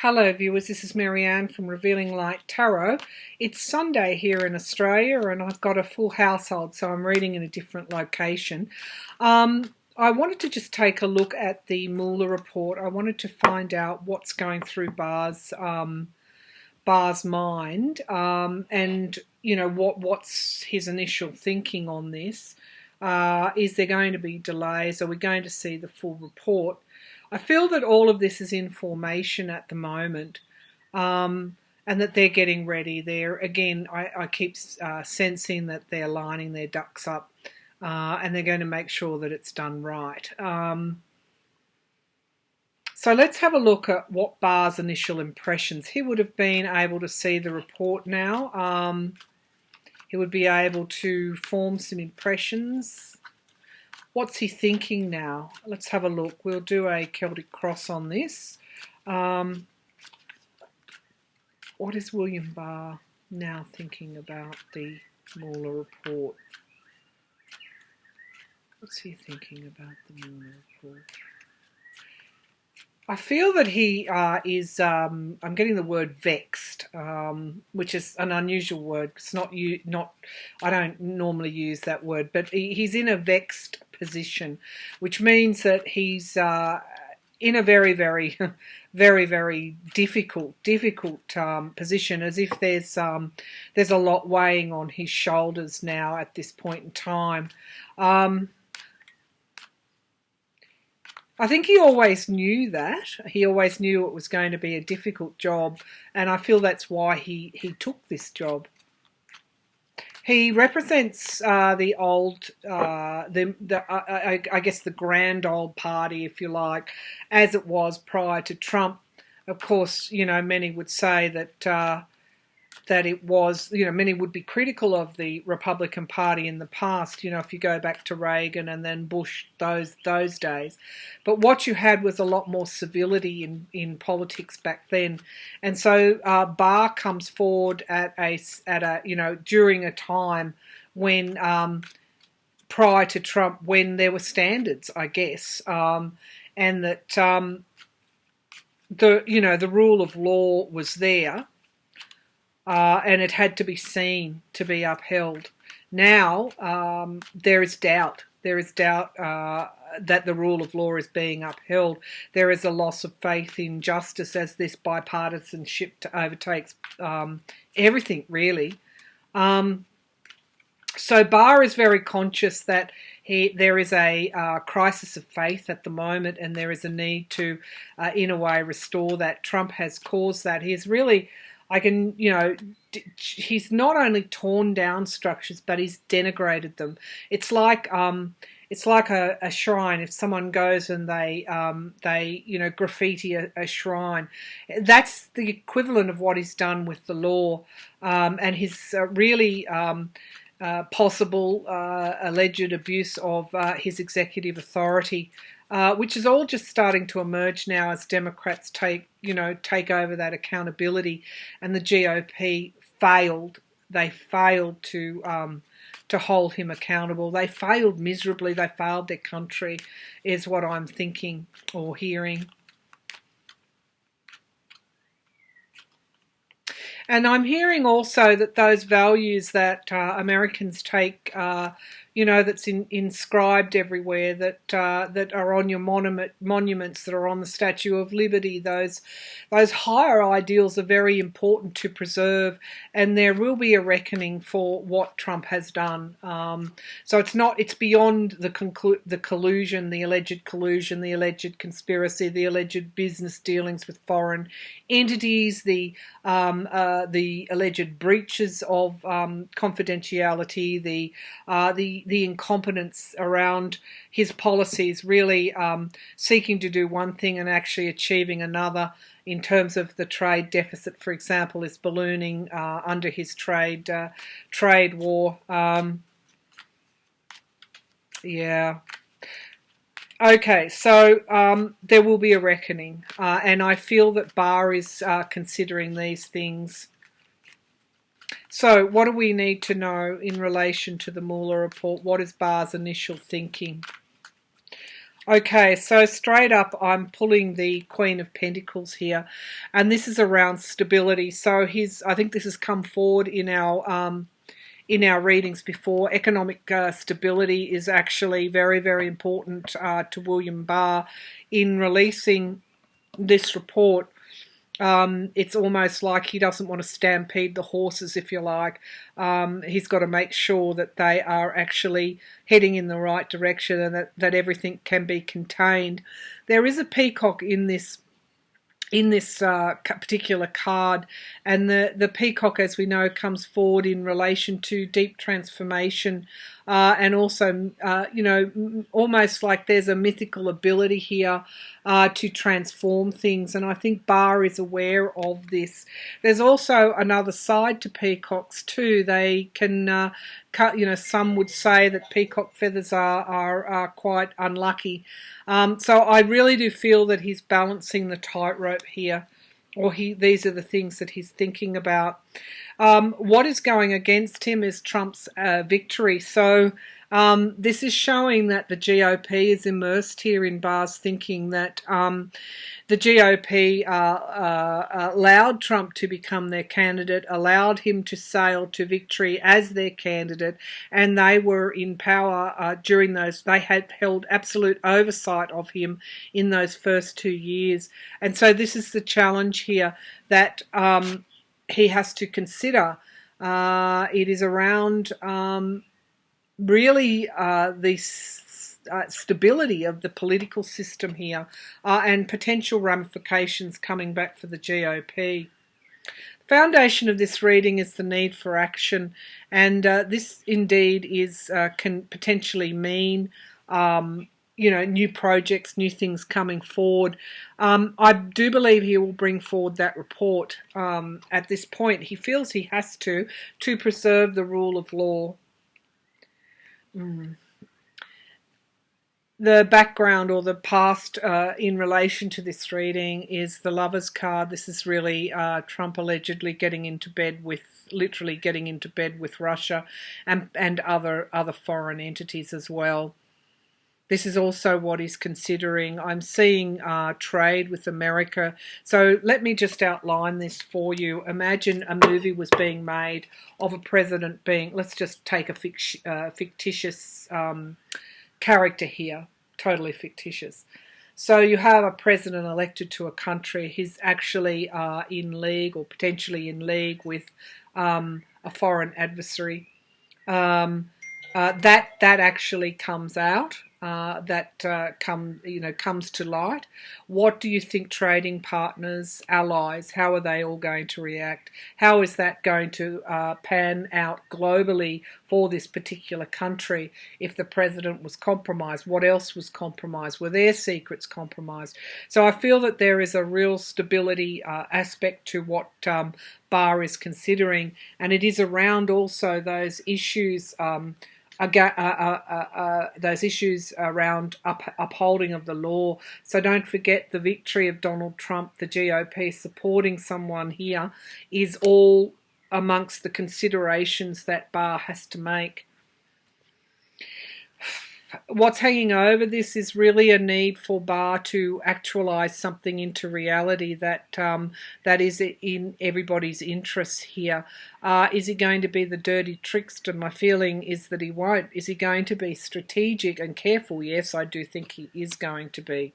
Hello viewers, this is Marianne from Revealing Light Tarot. It's Sunday here in Australia and I've got a full household, so I'm reading in a different location. I wanted to just take a look at the Mueller report. I wanted to find out what's going through Barr's mind, and you know what's his initial thinking on this. Is there going to be delays? Are we going to see the full report? I feel that all of this is in formation at the moment, and that they're getting ready. I keep sensing that they're lining their ducks up, and they're going to make sure that it's done right. So let's have a look at what Barr's initial impressions. He would have been able to see the report now. He would be able to form some impressions. What's he thinking now? Let's have a look. We'll do a Celtic cross on this. What is William Barr now thinking about the Mueller report? What's he thinking about the Mueller report? I feel that he is, I'm getting the word vexed, which is an unusual word. It's not, I don't normally use that word, but he's in a vexed position, which means that he's in a very, very, very, very difficult position, as if there's a lot weighing on his shoulders now at this point in time. I think he always knew that. He always knew it was going to be a difficult job, and I feel that's why he took this job. He represents the old, I guess the grand old party, if you like, as it was prior to Trump. Of course, you know, many would say that it was, you know, many would be critical of the Republican Party in the past, you know, if you go back to Reagan and then Bush, those days. But what you had was a lot more civility in politics back then. And so Barr comes forward at a you know, during a time when prior to Trump, when there were standards, I guess, and that the rule of law was there. And it had to be seen to be upheld. Now there is doubt. There is doubt that the rule of law is being upheld. There is a loss of faith in justice as this bipartisanship overtakes everything, really. So Barr is very conscious that there is a crisis of faith at the moment, and there is a need to, in a way, restore that. Trump has caused that. He is really... he's not only torn down structures, but he's denigrated them. It's like a shrine. If someone goes and they graffiti a shrine, that's the equivalent of what he's done with the law, and his really possible alleged abuse of his executive authority. Which is all just starting to emerge now as Democrats take over that accountability, and the GOP failed. They failed to hold him accountable. They failed miserably. They failed their country, is what I'm thinking or hearing. And I'm hearing also that those values that Americans take, that's inscribed everywhere, that are on your monuments, that are on the Statue of Liberty, those higher ideals are very important to preserve, and there will be a reckoning for what Trump has done. So it's beyond the collusion, the alleged conspiracy, the alleged business dealings with foreign entities, the alleged breaches of confidentiality, the incompetence around his policies, really seeking to do one thing and actually achieving another. In terms of the trade deficit, for example, is ballooning under his trade war. Yeah. Okay, so there will be a reckoning, and I feel that Barr is considering these things. So what do we need to know in relation to the Mueller report? What is Barr's initial thinking? Okay, so straight up, I'm pulling the Queen of Pentacles here, and this is around stability. So I think this has come forward in our readings before. Economic stability is actually very, very important to William Barr in releasing this report. It's almost like he doesn't want to stampede the horses, if you like. He's got to make sure that they are actually heading in the right direction and that everything can be contained. There is a peacock in this particular card, and the peacock, as we know, comes forward in relation to deep transformation, and also almost like there's a mythical ability here to transform things, and I think Barr is aware of this. There's also another side to peacocks too. They can some would say that peacock feathers are quite unlucky. So I really do feel that he's balancing the tightrope here, or these are the things that he's thinking about. What is going against him is Trump's victory. So this is showing that the GOP is immersed here in Barr's thinking, that the GOP allowed Trump to become their candidate, allowed him to sail to victory as their candidate, and they were in power during those. They had held absolute oversight of him in those first 2 years. And so this is the challenge here that he has to consider. It is around really the stability of the political system here, and potential ramifications coming back for the GOP. The foundation of this reading is the need for action, and this indeed can potentially mean new projects, new things coming forward. I do believe he will bring forward that report at this point. He feels he has to preserve the rule of law. The background or the past in relation to this reading is the Lovers card. This is really Trump allegedly literally getting into bed with Russia and other foreign entities as well. This is also what he's considering. I'm seeing trade with America. So let me just outline this for you. Imagine a movie was being made of a president being, let's just take a fictitious character here, totally fictitious. So you have a president elected to a country. He's actually in league or potentially in league with a foreign adversary. That actually comes out. Comes to light. What do you think trading partners, allies, how are they all going to react? How is that going to pan out globally for this particular country if the president was compromised? What else was compromised? Were their secrets compromised? So I feel that there is a real stability aspect to what Barr is considering, and it is around also those issues those issues around upholding of the law. So don't forget the victory of Donald Trump, the GOP supporting someone here, is all amongst the considerations that Barr has to make. What's hanging over this is really a need for Barr to actualise something into reality that is in everybody's interests here. Is he going to be the dirty trickster? My feeling is that he won't. Is he going to be strategic and careful? Yes, I do think he is going to be.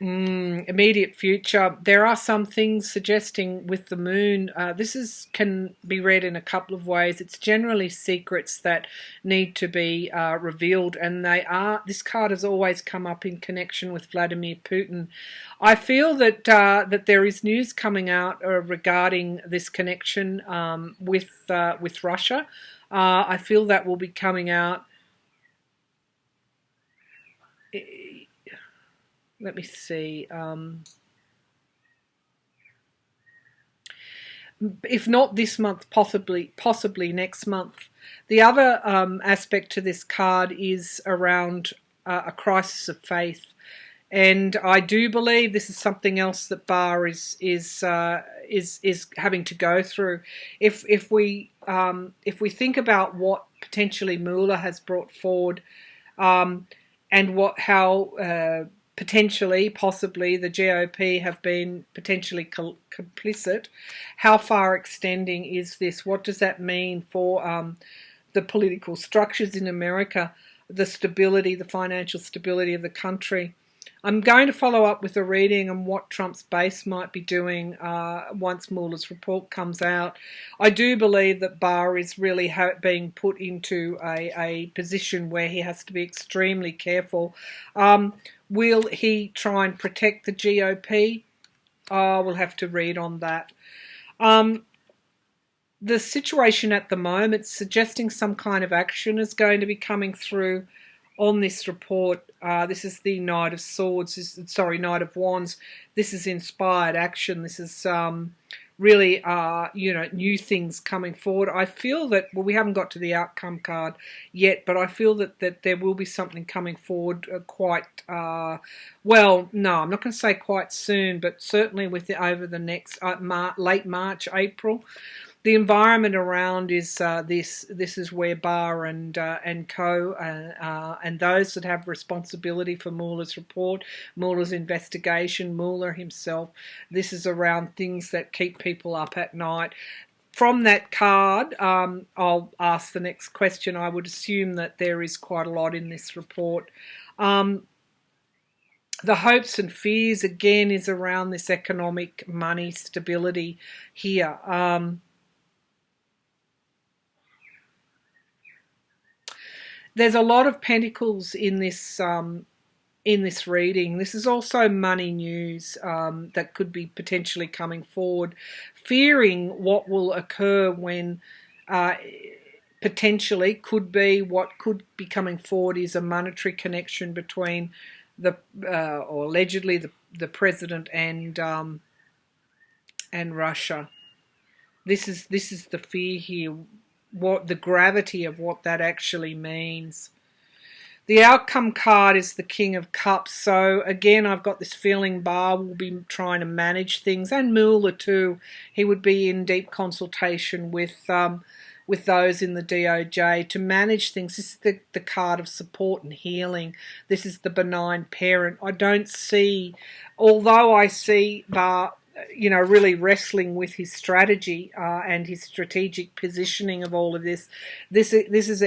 Immediate future. There are some things suggesting with the moon. This can be read in a couple of ways. It's generally secrets that need to be revealed, and this card has always come up in connection with Vladimir Putin. I feel that that there is news coming out regarding this connection with Russia. I feel that will be coming out. Let me see. If not this month, possibly next month. The other aspect to this card is around a crisis of faith, and I do believe this is something else that Barr is having to go through. If we think about what potentially Mueller has brought forward. and how potentially, possibly, the GOP have been potentially complicit. How far extending is this? What does that mean for the political structures in America, the stability, the financial stability of the country? I'm going to follow up with a reading on what Trump's base might be doing once Mueller's report comes out. I do believe that Barr is really being put into a position where he has to be extremely careful. Will he try and protect the GOP? We'll have to read on that. The situation at the moment suggesting some kind of action is going to be coming through on this report. This is the Knight of Swords, Knight of Wands. This is inspired action. This is really, new things coming forward. I feel that, well, we haven't got to the outcome card yet, but I feel that there will be something coming forward no, I'm not going to say quite soon, but certainly over the next late March, April. The environment around is this is where Barr and co and those that have responsibility for Mueller's report, Mueller's investigation, Mueller himself. This is around things that keep people up at night. From that card, I'll ask the next question. I would assume that there is quite a lot in this report. The hopes and fears, again, is around this economic money stability here. There's a lot of pentacles in this reading. This is also money news that could be potentially coming forward, fearing what will occur when potentially what could be coming forward is a monetary connection between or allegedly the president and Russia. This is the fear here. What the gravity of what that actually means. The outcome card is the King of Cups. So again, I've got this feeling Barr will be trying to manage things, and Mueller too. He would be in deep consultation with those in the DOJ to manage things. This is the card of support and healing. This is the benign parent. I don't see, although I see Barr really wrestling with his strategy and his strategic positioning of all of this. This is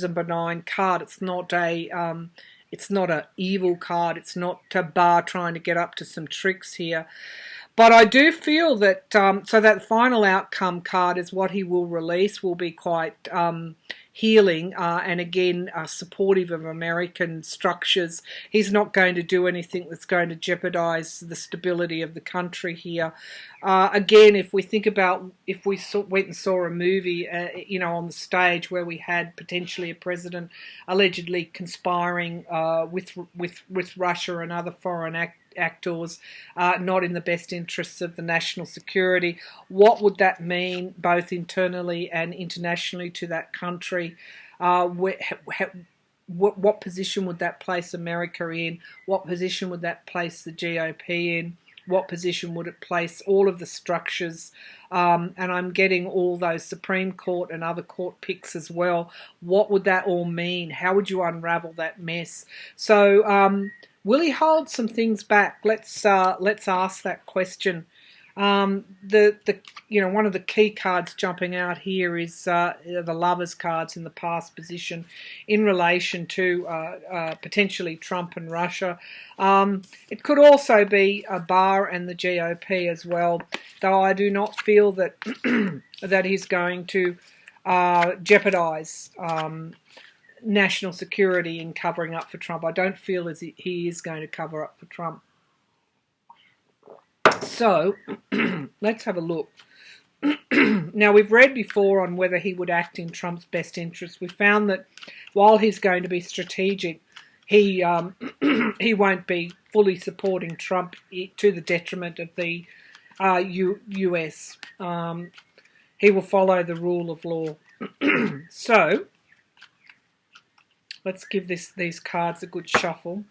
a benign card. It's not a evil card. It's not Barr trying to get up to some tricks here. But I do feel that so that final outcome card is what he will release will be quite healing and again supportive of American structures. He's not going to do anything that's going to jeopardize the stability of the country here. Again, if we think about if we went and saw a movie, on the stage where we had potentially a president allegedly conspiring with Russia and other foreign actors, not in the best interests of the national security. What would that mean both internally and internationally to that country? What position would that place America in? What position would that place the GOP in? What position would it place all of the structures? And I'm getting all those Supreme Court and other court picks as well. What would that all mean? How would you unravel that mess? So will he hold some things back? Let's ask that question. One of the key cards jumping out here is the Lovers cards in the past position in relation to potentially Trump and Russia. It could also be Barr and the GOP as well, though I do not feel that that he's going to jeopardize national security in covering up for Trump. I don't feel as he is going to cover up for Trump. So let's have a look. Now, we've read before on whether he would act in Trump's best interest. We found that while he's going to be strategic, he won't be fully supporting Trump to the detriment of the US. He will follow the rule of law. So let's give these cards a good shuffle.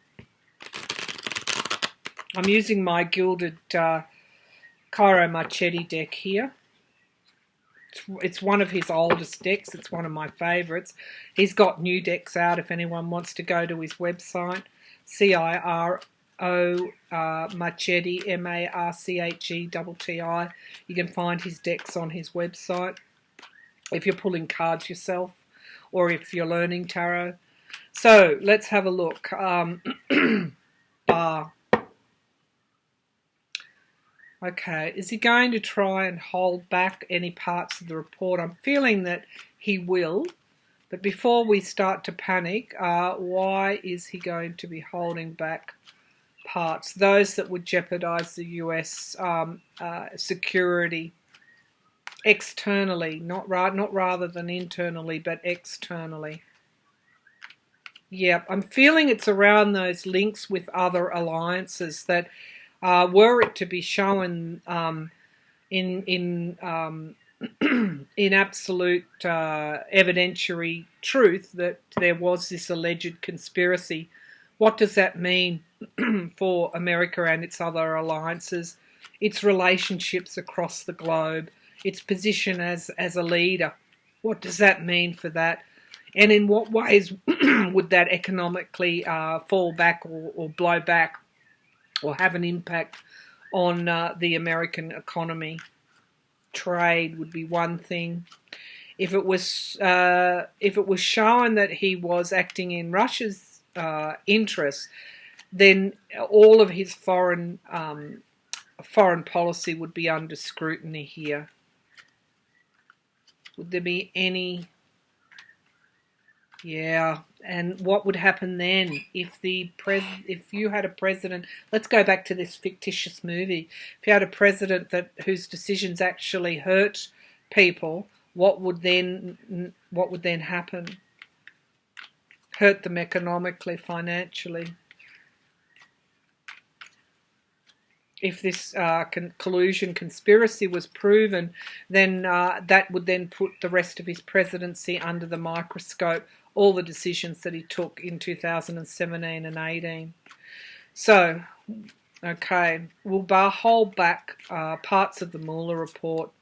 I'm using my gilded Cairo Marchetti deck here It's one of his oldest decks. It's one of my favourites. He's got new decks out if anyone wants to go to his website, CIRO Marchetti, MARCHETTI. You can find his decks on his website if you're pulling cards yourself or if you're learning tarot. So let's have a look. Barr. Okay, is he going to try and hold back any parts of the report? I'm feeling that he will, but before we start to panic, why is he going to be holding back parts? Those that would jeopardise the US security externally, not rather than internally, but externally. Yep, I'm feeling it's around those links with other alliances that, were it to be shown in absolute evidentiary truth that there was this alleged conspiracy, what does that mean for America and its other alliances, its relationships across the globe, its position as a leader? What does that mean for that? And in what ways would that economically fall back or blow back or have an impact on the American economy? Trade would be one thing. If it was shown that he was acting in Russia's interests, then all of his foreign policy would be under scrutiny here. Would there be any? Yeah, and what would happen then if you had a president? Let's go back to this fictitious movie. If you had a president whose decisions actually hurt people, what would then happen? Hurt them economically, financially. If this collusion conspiracy was proven, then that would then put the rest of his presidency under the microscope, all the decisions that he took in 2017 and 18. So, okay, will Barr hold back parts of the Mueller report,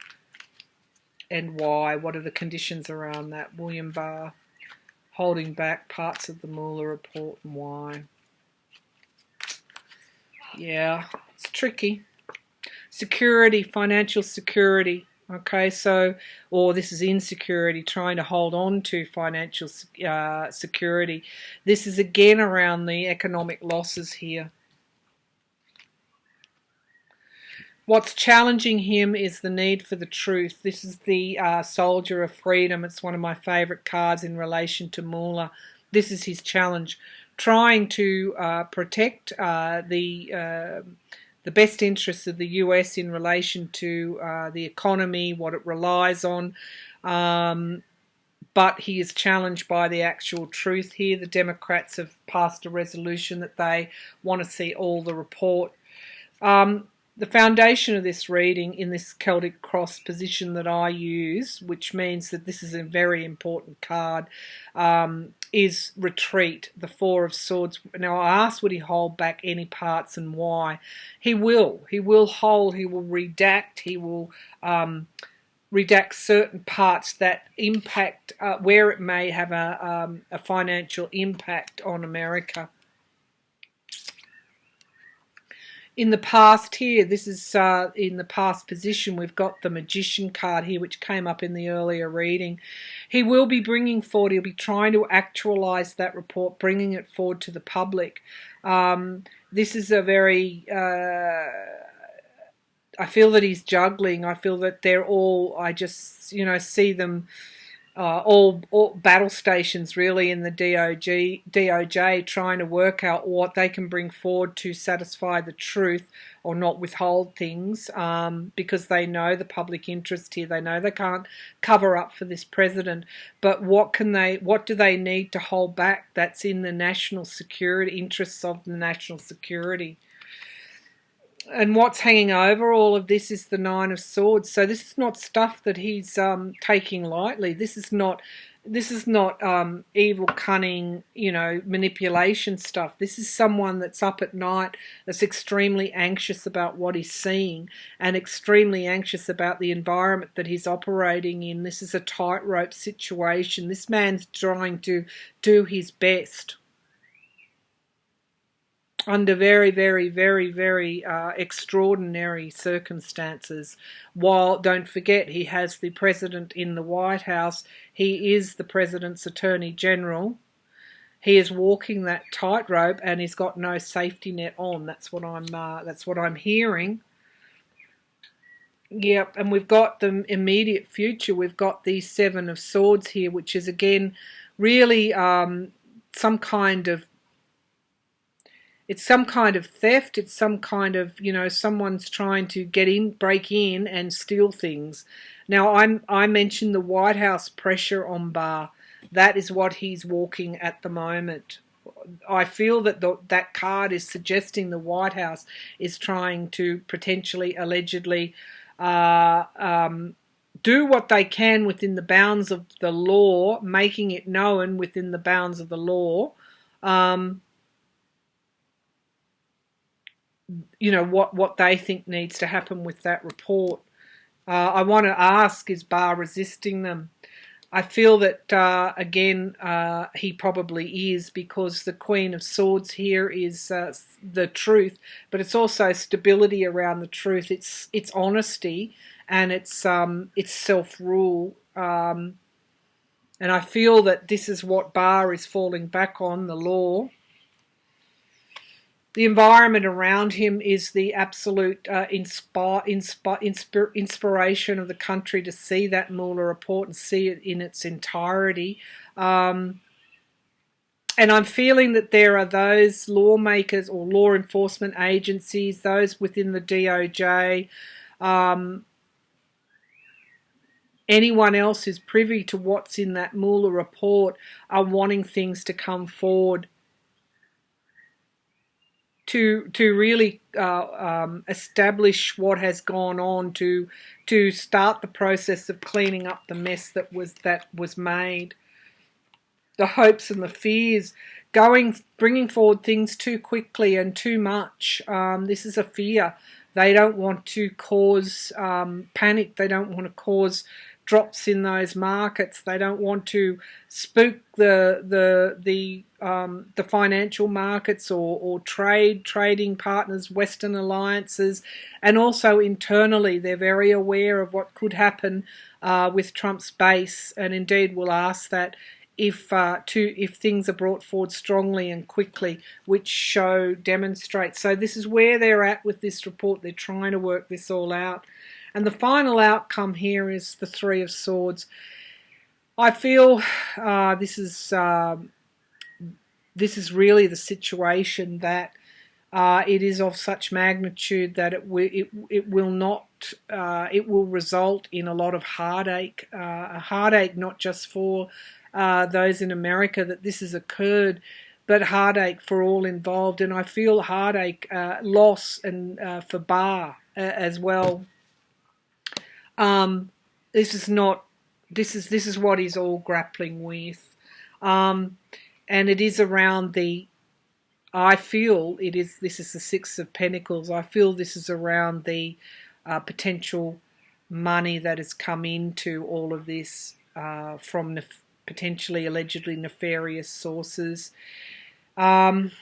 and why? What are the conditions around that? William Barr holding back parts of the Mueller report, and why? Yeah, it's tricky. Security, financial security. Okay, so, or this is insecurity, trying to hold on to financial security. This is again around the economic losses here. What's challenging him is the need for the truth. This is the Soldier of Freedom. It's one of my favourite cards in relation to Mueller. This is his challenge, trying to protect the best interests of the US in relation to the economy, what it relies on, but he is challenged by the actual truth here. The Democrats have passed a resolution that they want to see all the report. The foundation of this reading in this Celtic cross position that I use, which means that this is a very important card, is retreat, the Four of Swords. Now, I asked, would he hold back any parts and why? He will. He will hold, he will redact, he will redact certain parts that impact, where it may have a financial impact on America. In the past here, this is in the past position, we've got the Magician card here, which came up in the earlier reading. He will be bringing forward, he'll be trying to actualise that report, bringing it forward to the public. This is a very, I feel that he's juggling. I feel that they're all, I just, see them all battle stations really in the DOJ trying to work out what they can bring forward to satisfy the truth or not withhold things, because they know the public interest here. They know they can't cover up for this president, but what do they need to hold back that's in the national security interests of the national security? And what's hanging over all of this is the Nine of Swords. So this is not stuff that he's taking lightly. This is not this is not evil, cunning, manipulation stuff. This is someone that's up at night, that's extremely anxious about what he's seeing and extremely anxious about the environment that he's operating in. This is a tightrope situation. This man's trying to do his best under very, very, very, very extraordinary circumstances. While, don't forget, he has the president in the White House. He is the president's attorney general. He is walking that tightrope, and he's got no safety net on. That's what I'm hearing. Yep, and we've got the immediate future. We've got the Seven of Swords here, which is again really some kind of. It's some kind of theft. It's some kind of, someone's trying to break in and steal things. Now, I mentioned the White House pressure on Barr. That is what he's walking at the moment. I feel that that card is suggesting the White House is trying to potentially, allegedly, do what they can within the bounds of the law, making it known within the bounds of the law. What they think needs to happen with that report. I want to ask, is Barr resisting them? I feel that, again, he probably is, because the Queen of Swords here is the truth, but it's also stability around the truth. It's honesty, and it's self-rule. And I feel that this is what Barr is falling back on, the law. The environment around him is the absolute inspiration of the country to see that Mueller report and see it in its entirety. And I'm feeling that there are those lawmakers or law enforcement agencies, those within the DOJ, anyone else who's privy to what's in that Mueller report, are wanting things to come forward to really establish what has gone on, to start the process of cleaning up the mess that was made. The hopes and the fears, bringing forward things too quickly and too much. This is a fear. They don't want to cause panic. They don't want to cause drops in those markets. They don't want to spook the financial markets or trading partners, Western alliances, and also internally they're very aware of what could happen with Trump's base, and indeed will ask that if things are brought forward strongly and quickly, which demonstrate. So this is where they're at with this report. They're trying to work this all out. And the final outcome here is the Three of Swords. I feel this is really the situation that it is of such magnitude that it will result in a lot of heartache. A heartache not just for those in America that this has occurred, but heartache for all involved. And I feel heartache, loss, and for Barr as well. This is what he's all grappling with, and it is around this is the Six of Pentacles. I feel this is around the potential money that has come into all of this from potentially allegedly nefarious sources. What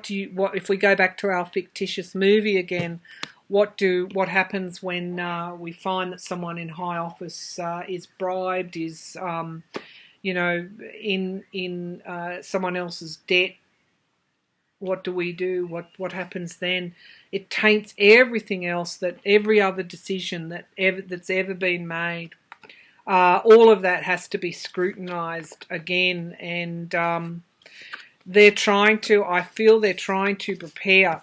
if we go back to our fictitious movie again? What happens when we find that someone in high office is bribed, is in someone else's debt? What do we do? What happens then? It taints everything else, every other decision that's ever been made. All of that has to be scrutinized again, and I feel they're trying to prepare.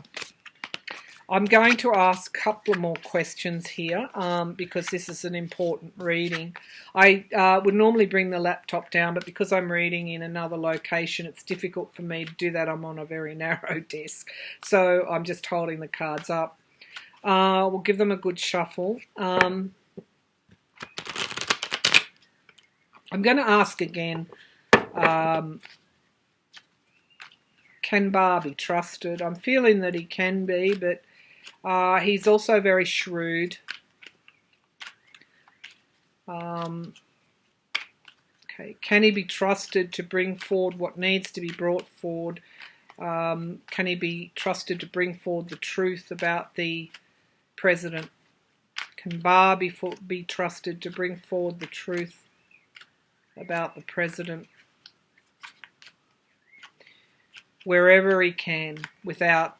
I'm going to ask a couple of more questions here because this is an important reading. I would normally bring the laptop down, but because I'm reading in another location, it's difficult for me to do that. I'm on a very narrow desk, so I'm just holding the cards up. We'll give them a good shuffle. I'm going to ask again, can Barr be trusted? I'm feeling that he can be, but he's also very shrewd. Okay, can he be trusted to bring forward what needs to be brought forward? Can he be trusted to bring forward the truth about the president? Can Barr be trusted to bring forward the truth about the president wherever he can without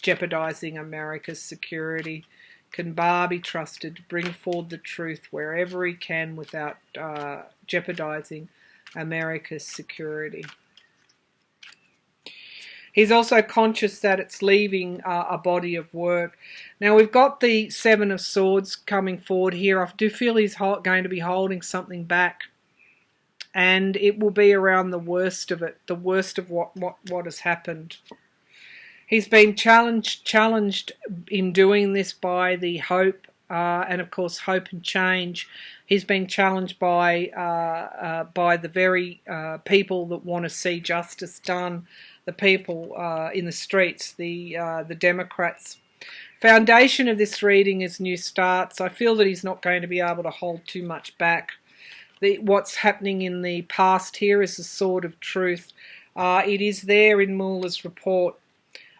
jeopardizing America's security? Can Barr be trusted to bring forward the truth wherever he can without jeopardizing America's security? He's also conscious that it's leaving a body of work. Now, we've got the Seven of Swords coming forward here. I do feel he's going to be holding something back. And it will be around the worst of it, the worst of what has happened. He's been challenged in doing this by the hope, and of course hope and change. He's been challenged by the very people that want to see justice done, the people in the streets, the Democrats. Foundation of this reading is new starts. I feel that he's not going to be able to hold too much back. What's happening in the past here is the sword of truth. It is there in Mueller's report.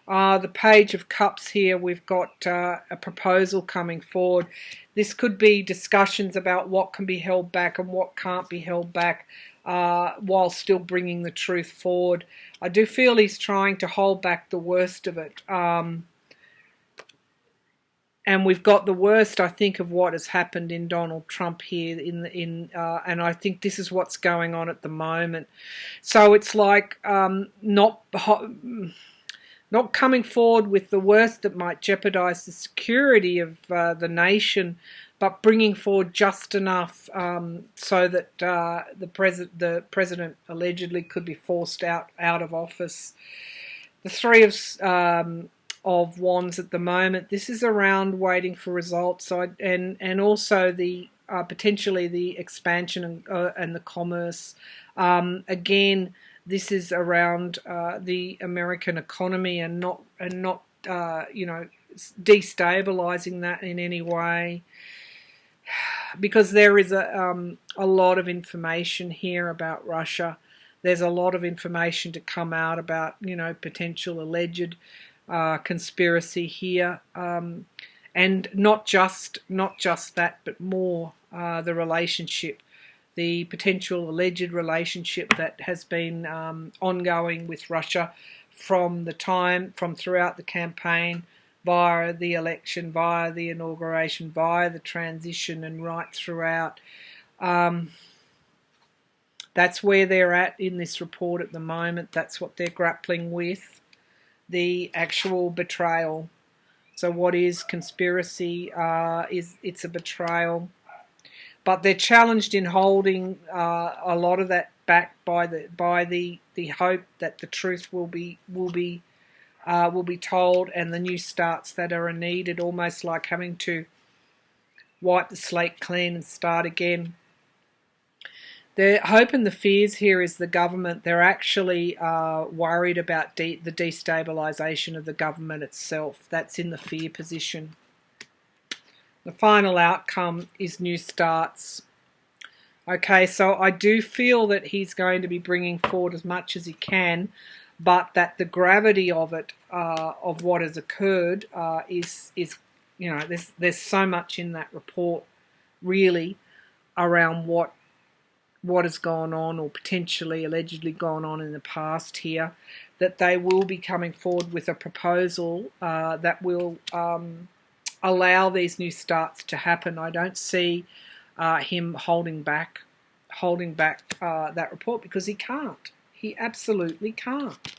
The Page of Cups here, we've got a proposal coming forward. This could be discussions about what can be held back and what can't be held back while still bringing the truth forward. I do feel he's trying to hold back the worst of it. And we've got the worst, I think, of what has happened in Donald Trump here, and I think this is what's going on at the moment. So it's like not coming forward with the worst that might jeopardise the security of the nation, but bringing forward just enough so that the president allegedly could be forced out of office. The Three of Wands at the moment. This is around waiting for results, and also the potentially the expansion and the commerce. Again, this is around the American economy and not destabilizing that in any way, because there is a lot of information here about Russia. There's a lot of information to come out about potential alleged conspiracy here, and not just that, but more the relationship, the potential alleged relationship that has been ongoing with Russia from throughout the campaign, via the election, via the inauguration, via the transition, and right throughout. That's where they're at in this report at the moment. That's what they're grappling with. The actual betrayal. So what is conspiracy? It's a betrayal, but they're challenged in holding a lot of that back by the hope that the truth will be told, and the new starts that are needed, almost like having to wipe the slate clean and start again. The hope and the fears here is the government. They're actually worried about the destabilisation of the government itself. That's in the fear position. The final outcome is new starts. Okay, so I do feel that he's going to be bringing forward as much as he can, but that the gravity of it, of what has occurred, is there's so much in that report, really, around what has gone on, or potentially allegedly gone on in the past here, that they will be coming forward with a proposal that will allow these new starts to happen. I don't see him holding back that report, because he can't. He absolutely can't.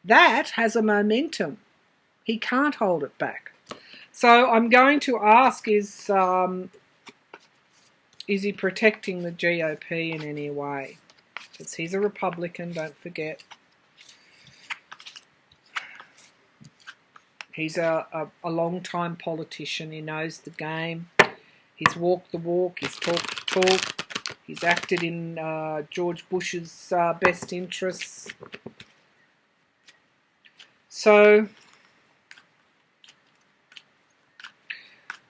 That has a momentum. He can't hold it back. So I'm going to ask, is he protecting the GOP in any way? Because he's a Republican, don't forget. He's a long-time politician. He knows the game. He's walked the walk. He's talked the talk. He's acted in George Bush's best interests. So,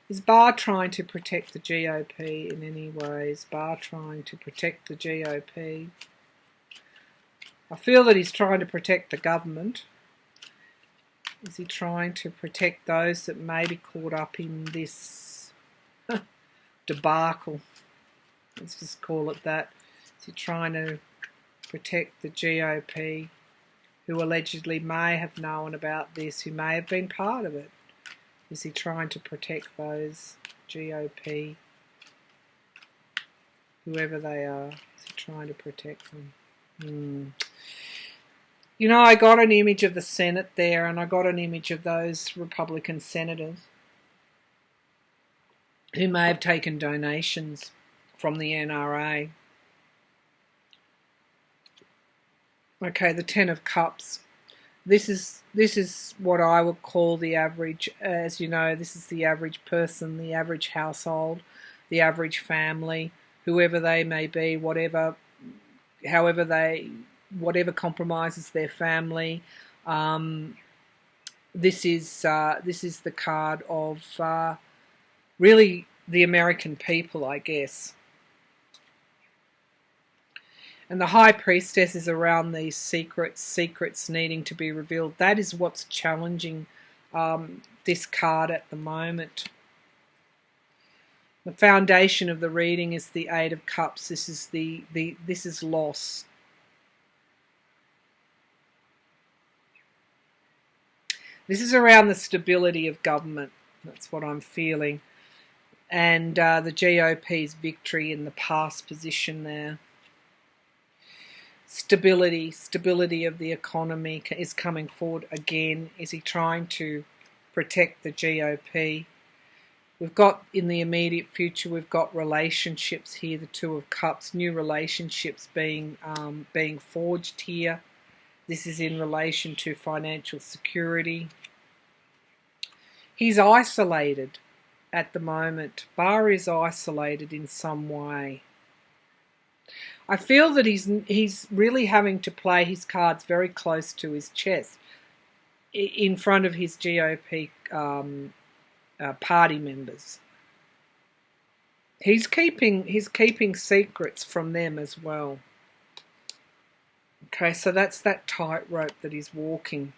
is Barr trying to protect the GOP in any way? Is Barr trying to protect the GOP? I feel that he's trying to protect the government. Is he trying to protect those that may be caught up in this debacle? Let's just call it that. Is he trying to protect the GOP who allegedly may have known about this, who may have been part of it? Is he trying to protect those GOP, whoever they are? Is he trying to protect them? You know, I got an image of the Senate there, and I got an image of those Republican senators who may have taken donations from the NRA. Okay, the Ten of Cups. This is what I would call the average. As you know, this is the average person, the average household, the average family, whoever they may be, whatever compromises their family. This is the card of really the American people, I guess. And the High Priestess is around these secrets needing to be revealed. That is what's challenging this card at the moment. The foundation of the reading is the Eight of Cups. This is this is loss. This is around the stability of government. That's what I'm feeling. And the GOP's victory in the past position there. Stability of the economy is coming forward again. Is he trying to protect the GOP? We've got, in the immediate future, we've got relationships here, the Two of Cups, new relationships being forged here. This is in relation to financial security. He's isolated at the moment. Barr is isolated in some way. I feel that he's really having to play his cards very close to his chest in front of his GOP party members. He's keeping secrets from them as well. Okay, so that's that tightrope that he's walking.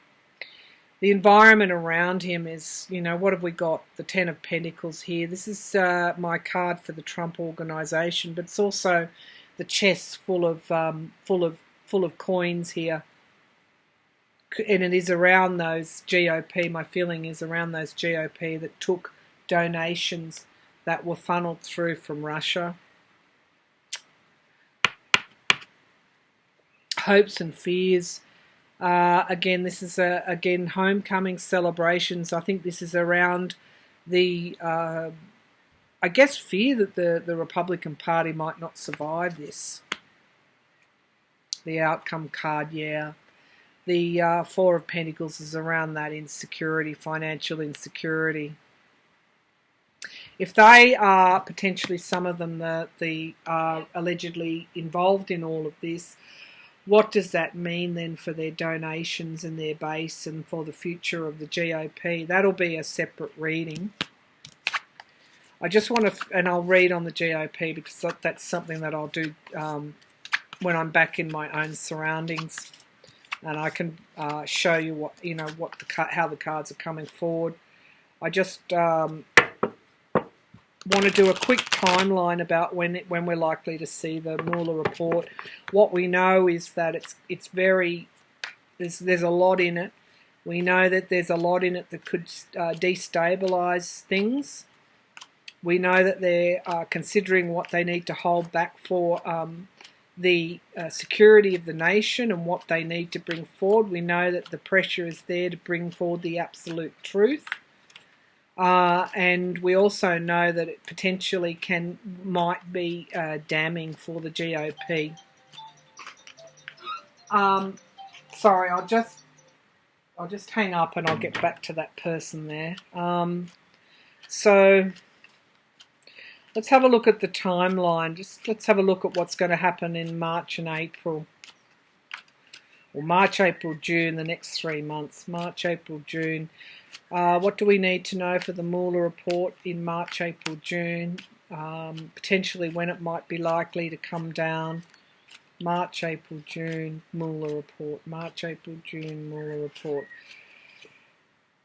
The environment around him is, you know, what have we got? The Ten of Pentacles here. This is my card for the Trump organization, but it's also the chest full of coins here, and it is around those GOP. My feeling is around those GOP that took donations that were funneled through from Russia. Hopes and fears. Again, this is again homecoming celebrations. I think this is around the I guess fear that the Republican Party might not survive this. The outcome card, yeah. The Four of Pentacles is around that insecurity, financial insecurity. If they are potentially, some of them, the allegedly involved in all of this, what does that mean then for their donations and their base and for the future of the GOP? That'll be a separate reading. I just want to, and I'll read on the GOP because that's something that I'll do when I'm back in my own surroundings, and I can show you what how the cards are coming forward. I just want to do a quick timeline about when we're likely to see the Mueller report. What we know is that it's very there's a lot in it. We know that there's a lot in it that could destabilize things. We know that they're considering what they need to hold back for the security of the nation and what they need to bring forward. We know that the pressure is there to bring forward the absolute truth. And we also know that it potentially might be damning for the GOP. Sorry, I'll just hang up and I'll get back to that person there. So Let's have a look at the timeline. Let's have a look at what's going to happen in March and April. Or March, April, June, the next 3 months. March, April, June. What do we need to know for the Mueller report in March, April, June? Potentially when it might be likely to come down. March, April, June, Mueller report. March, April, June, Mueller report.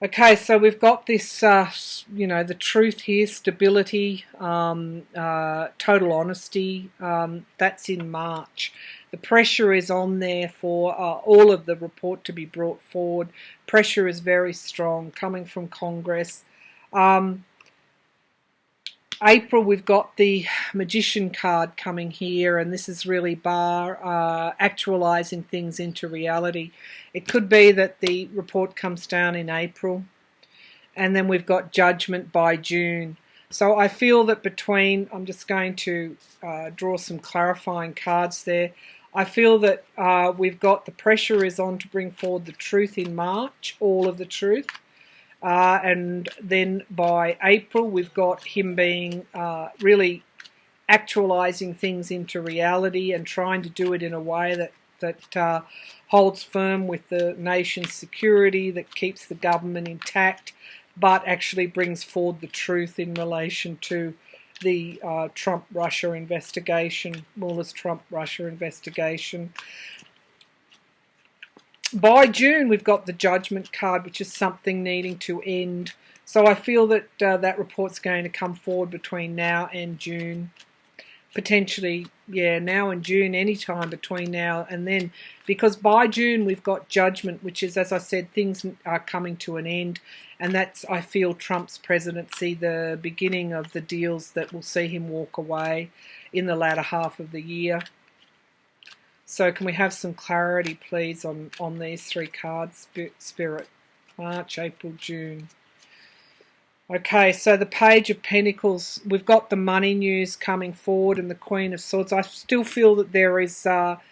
Okay, so we've got this, the truth here, stability, total honesty. That's in March. The pressure is on there for all of the report to be brought forward. Pressure is very strong coming from Congress. April, we've got the Magician card coming here, and this is really Barr actualising things into reality. It could be that the report comes down in April, and then we've got Judgment by June. So I feel that I'm just going to draw some clarifying cards there. I feel that we've got the pressure is on to bring forward the truth in March, all of the truth. And then by April, we've got him being really actualising things into reality and trying to do it in a way that holds firm with the nation's security, that keeps the government intact, but actually brings forward the truth in relation to the Trump-Russia investigation, Mueller's Trump-Russia investigation. By June, we've got the Judgment card, which is something needing to end. So I feel that that report's going to come forward between now and June. Potentially, now and June, any time between now and then. Because by June, we've got Judgment, which is, as I said, things are coming to an end. And that's, I feel, Trump's presidency, the beginning of the deals that will see him walk away in the latter half of the year. So can we have some clarity, please, on these three cards, Spirit? March, April, June. Okay, so the Page of Pentacles, we've got the money news coming forward and the Queen of Swords. I still feel that there is, ongoing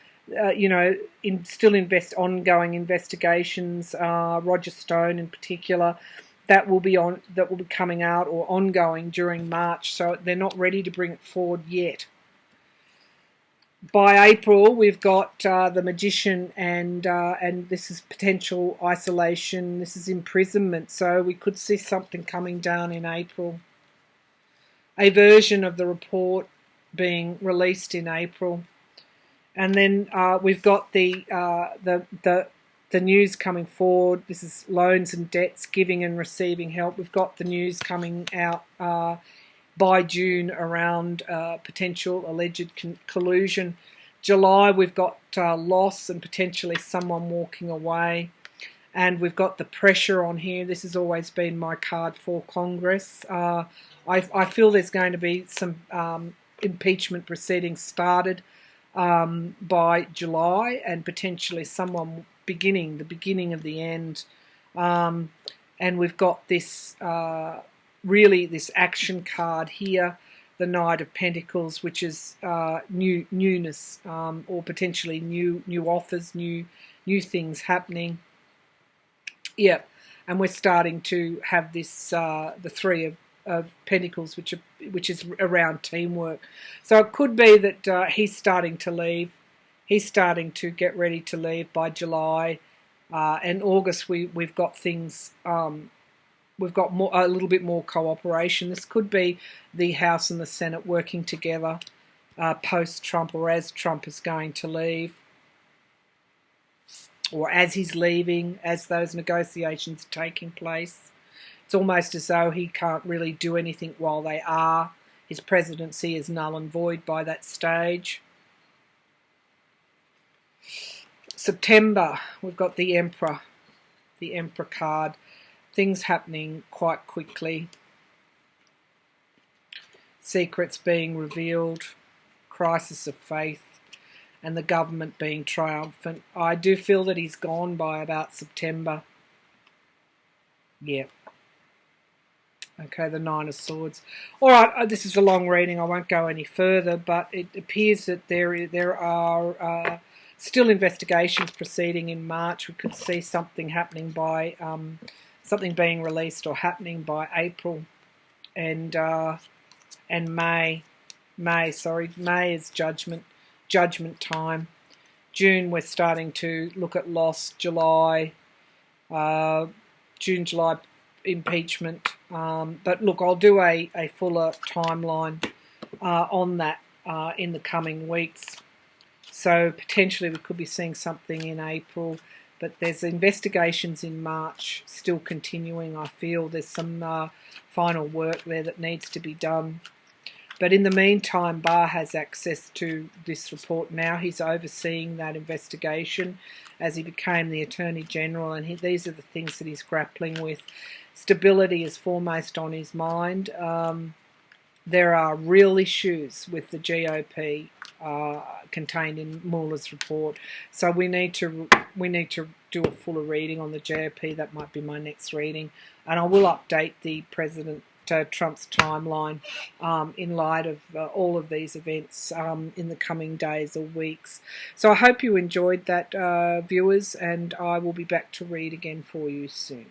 investigations, Roger Stone in particular, that will be coming out or ongoing during March. So they're not ready to bring it forward yet. By April, we've got the Magician, and this is potential isolation. This is imprisonment, so we could see something coming down in April. A version of the report being released in April, and then we've got the news coming forward. This is loans and debts, giving and receiving help. We've got the news coming out by June around potential alleged collusion. July, we've got loss and potentially someone walking away. And we've got the pressure on here. This has always been my card for Congress. I feel there's going to be some impeachment proceedings started by July, and potentially someone the beginning of the end. And we've got this really this action card here, the Knight of Pentacles, which is newness, or potentially new offers, new things happening. Yeah, and we're starting to have this the Three of Pentacles, which is around teamwork. So it could be that he's starting to leave. He's starting to get ready to leave by July, and August. We've got things. We've got a little bit more cooperation. This could be the House and the Senate working together post-Trump, or as Trump is going to leave, or as he's leaving, as those negotiations are taking place. It's almost as though he can't really do anything while they are. His presidency is null and void by that stage. September, we've got the Emperor card. Things happening quite quickly. Secrets being revealed. Crisis of faith. And the government being triumphant. I do feel that he's gone by about September. Yeah. Okay, the Nine of Swords. All right, this is a long reading. I won't go any further, but it appears that there are still investigations proceeding in March. We could see something happening by something being released or happening by April, and and May is judgment time. June, we're starting to look at loss. July, June, July impeachment. But look, I'll do a fuller timeline on that in the coming weeks. So potentially we could be seeing something in April, but there's investigations in March still continuing. I feel there's some final work there that needs to be done. But in the meantime, Barr has access to this report now. He's overseeing that investigation as he became the Attorney General, and these are the things that he's grappling with. Stability is foremost on his mind. There are real issues with the GOP contained in Mueller's report, so we need to do a fuller reading on the GOP. That might be my next reading, and I will update the President Trump's timeline in light of all of these events in the coming days or weeks. So I hope you enjoyed that, viewers, and I will be back to read again for you soon.